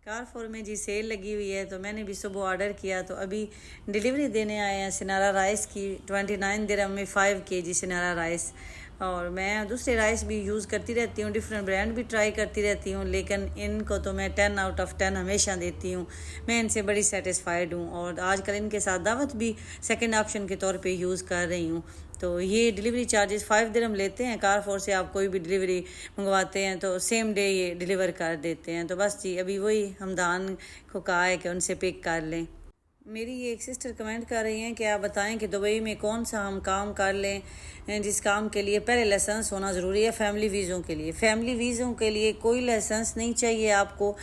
کارفور میں جی سیل لگی ہوئی ہے، تو میں نے بھی صبح آرڈر کیا، تو ابھی ڈیلیوری دینے آئے ہیں سنارا رائس کی 29 درہم میں 5 kg سنارا رائس۔ اور میں دوسرے رائس بھی یوز کرتی رہتی ہوں، ڈیفرنٹ برانڈ بھی ٹرائی کرتی رہتی ہوں، لیکن ان کو تو میں 10 out of 10 ہمیشہ دیتی ہوں۔ میں ان سے بڑی سیٹسفائیڈ ہوں، اور آج کل ان کے ساتھ دعوت بھی سیکنڈ آپشن کے طور پہ یوز کر رہی ہوں۔ تو یہ ڈیلیوری چارجز 5 درہم لیتے ہیں۔ کارفور سے آپ کوئی بھی ڈیلیوری منگواتے ہیں تو سیم ڈے یہ ڈیلیور کر دیتے ہیں۔ تو بس جی ابھی وہی ہمدان کو کہا ہے کہ ان سے پک کر لیں۔ میری یہ ایک سسٹر کمنٹ کر رہی ہیں کہ آپ بتائیں کہ دبئی میں کون سا ہم کام کر لیں جس کام کے لیے پہلے لائسنس ہونا ضروری ہے فیملی ویزوں کے لیے۔ فیملی ویزوں کے لیے کوئی لائسنس نہیں چاہیے آپ کو۔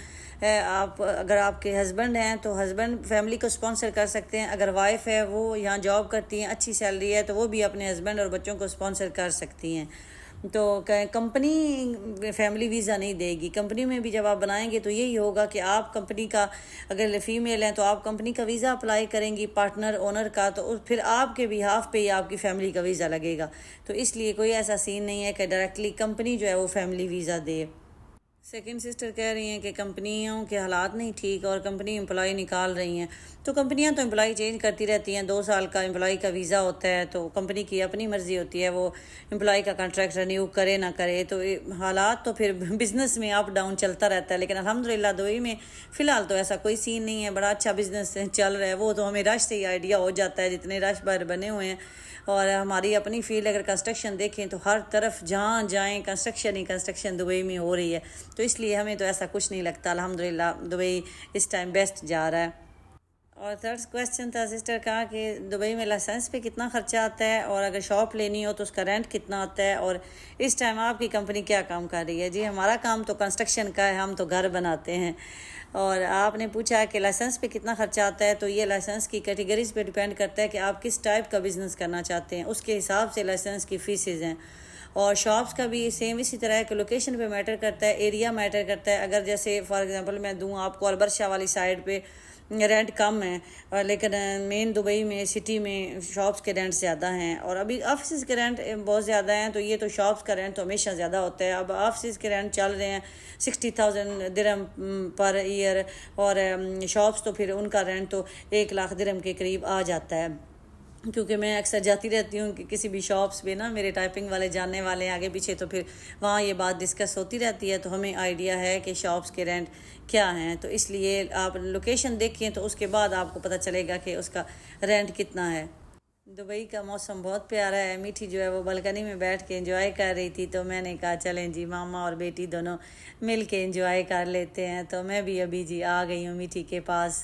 آپ اگر آپ کے ہسبینڈ ہیں تو ہسبینڈ فیملی کو اسپانسر کر سکتے ہیں، اگر وائف ہے وہ یہاں جاب کرتی ہیں، اچھی سیلری ہے، تو وہ بھی اپنے ہسبینڈ اور بچوں کو اسپانسر کر سکتی ہیں۔ تو کمپنی فیملی ویزا نہیں دے گی۔ کمپنی میں بھی جب آپ بنائیں گے تو یہی ہوگا کہ آپ کمپنی کا، اگر فیمیل ہیں تو آپ کمپنی کا ویزا اپلائی کریں گی، پارٹنر اونر کا، تو پھر آپ کے بیہاف پہ ہی آپ کی فیملی کا ویزا لگے گا۔ تو اس لیے کوئی ایسا سین نہیں ہے کہ ڈائریکٹلی کمپنی جو ہے وہ فیملی ویزا دے۔ سیکنڈ سسٹر کہہ رہی ہیں کہ کمپنیوں کے حالات نہیں ٹھیک اور کمپنی امپلائی نکال رہی ہیں۔ تو کمپنیاں تو امپلائی چینج کرتی رہتی ہیں، 2 سال کا امپلائی کا ویزا ہوتا ہے، تو کمپنی کی اپنی مرضی ہوتی ہے وہ امپلائی کا کنٹریکٹ رینیو کرے نہ کرے۔ تو حالات تو پھر بزنس میں اپ ڈاؤن چلتا رہتا ہے، لیکن الحمدللہ دبئی میں فی الحال تو ایسا کوئی سین نہیں ہے، بڑا اچھا بزنس چل رہا ہے۔ وہ تو ہمیں رش سے ہی آئیڈیا ہو جاتا ہے، جتنے رش باہر بنے ہوئے ہیں۔ اور ہماری اپنی فیلڈ اگر کنسٹرکشن دیکھیں تو ہر طرف جہاں جائیں کنسٹرکشن ہی کنسٹرکشن دبئی میں ہو رہی ہے، تو اس لیے ہمیں تو ایسا کچھ نہیں لگتا۔ الحمدللہ دبئی اس ٹائم بیسٹ جا رہا ہے۔ اور تھرڈ کویسچن تھا سسٹر کا کہ دبئی میں لائسنس پہ کتنا خرچہ آتا ہے، اور اگر شاپ لینی ہو تو اس کا رینٹ کتنا آتا ہے، اور اس ٹائم آپ کی کمپنی کیا کام کر رہی ہے؟ جی ہمارا کام تو کنسٹرکشن کا ہے، ہم تو گھر بناتے ہیں۔ اور آپ نے پوچھا کہ لائسنس پہ کتنا خرچہ آتا ہے، تو یہ لائسنس کی کیٹیگریز پہ ڈیپینڈ کرتا ہے کہ آپ کس ٹائپ کا بزنس کرنا چاہتے ہیں، اس کے حساب سے لائسنس کی فیسز ہیں۔ اور شاپس کا بھی سیم اسی طرح ہے کہ لوکیشن پہ میٹر کرتا ہے، ایریا میٹر کرتا ہے۔ اگر جیسے فار ایگزامپل میں دوں آپ کو البرشا والی سائڈ پہ رینٹ کم ہے، لیکن مین دبئی میں سٹی میں شاپس کے رینٹ زیادہ ہیں، اور ابھی آفیسز کے رینٹ بہت زیادہ ہیں، تو یہ تو شاپس کا رینٹ تو ہمیشہ زیادہ ہوتا ہے۔ اب آفیسز کے رینٹ چل رہے ہیں 60,000 درہم پر ایئر، اور شاپس تو پھر ان کا رینٹ تو 1 لاکھ درہم کے قریب آ جاتا ہے۔ کیونکہ میں اکثر جاتی رہتی ہوں کہ کسی بھی شاپس پہ نا، میرے ٹائپنگ والے جاننے والے ہیں آگے پیچھے، تو پھر وہاں یہ بات ڈسکس ہوتی رہتی ہے، تو ہمیں آئیڈیا ہے کہ شاپس کے رینٹ کیا ہیں۔ تو اس لیے آپ لوکیشن دیکھیں تو اس کے بعد آپ کو پتہ چلے گا کہ اس کا رینٹ کتنا ہے۔ دبئی کا موسم بہت پیارا ہے۔ میٹھی جو ہے وہ بالکنی میں بیٹھ کے انجوائے کر رہی تھی، تو میں نے کہا چلیں جی ماما اور بیٹی دونوں مل کے انجوائے کر لیتے ہیں۔ تو میں بھی ابھی جی آ گئی ہوں میٹھی کے پاس۔